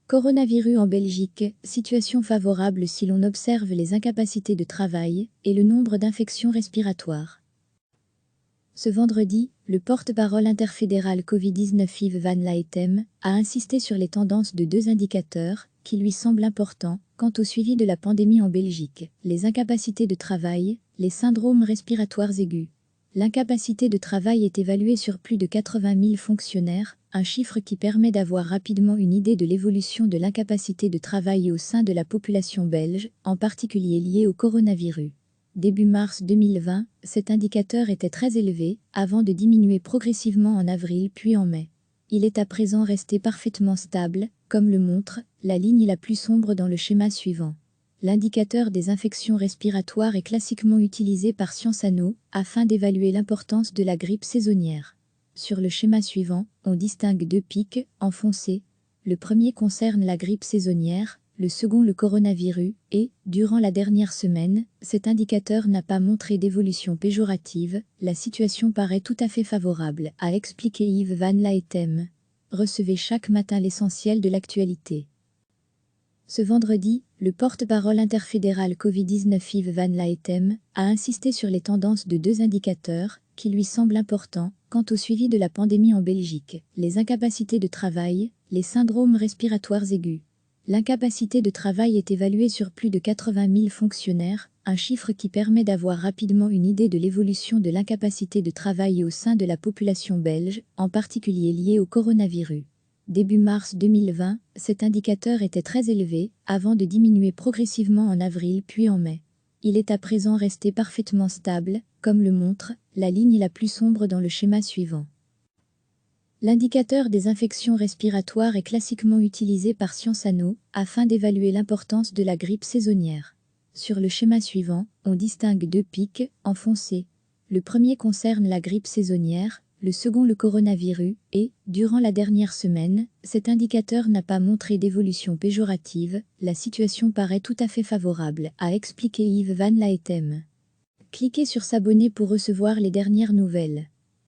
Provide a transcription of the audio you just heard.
Coronavirus en Belgique, situation favorable si l'on observe les incapacités de travail et le nombre d'infections respiratoires. Ce vendredi, le porte-parole interfédéral Covid-19 Yves Van Laetem a insisté sur les tendances de deux indicateurs qui lui semblent importants quant au suivi de la pandémie en Belgique, les incapacités de travail, les syndromes respiratoires aigus. L'incapacité de travail est évaluée sur plus de 80 000 fonctionnaires, un chiffre qui permet d'avoir rapidement une idée de l'évolution de l'incapacité de travail au sein de la population belge, en particulier liée au coronavirus. Début mars 2020, cet indicateur était très élevé, avant de diminuer progressivement en avril puis en mai. Il est à présent resté parfaitement stable, comme le montre la ligne la plus sombre dans le schéma suivant. L'indicateur des infections respiratoires est classiquement utilisé par Sciences Anno afin d'évaluer l'importance de la grippe saisonnière. Sur le schéma suivant, on distingue deux pics, en foncé. Le premier concerne la grippe saisonnière, le second le coronavirus, et, durant la dernière semaine, cet indicateur n'a pas montré d'évolution péjorative, la situation paraît tout à fait favorable, a expliqué Yves Van Laetem. Recevez chaque matin l'essentiel de l'actualité. Ce vendredi, le porte-parole interfédéral Covid-19 Yves Van Laetem a insisté sur les tendances de deux indicateurs qui lui semblent importants quant au suivi de la pandémie en Belgique, les incapacités de travail, les syndromes respiratoires aigus. L'incapacité de travail est évaluée sur plus de 80 000 fonctionnaires, un chiffre qui permet d'avoir rapidement une idée de l'évolution de l'incapacité de travail au sein de la population belge, en particulier liée au coronavirus. Début mars 2020, cet indicateur était très élevé, avant de diminuer progressivement en avril puis en mai. Il est à présent resté parfaitement stable, comme le montre la ligne la plus sombre dans le schéma suivant. L'indicateur des infections respiratoires est classiquement utilisé par Sciences Anno afin d'évaluer l'importance de la grippe saisonnière. Sur le schéma suivant, on distingue deux pics, en foncé. Le premier concerne la grippe saisonnière, le second le coronavirus, et, durant la dernière semaine, cet indicateur n'a pas montré d'évolution péjorative, la situation paraît tout à fait favorable, a expliqué Yves Van Laetem. Cliquez sur s'abonner pour recevoir les dernières nouvelles.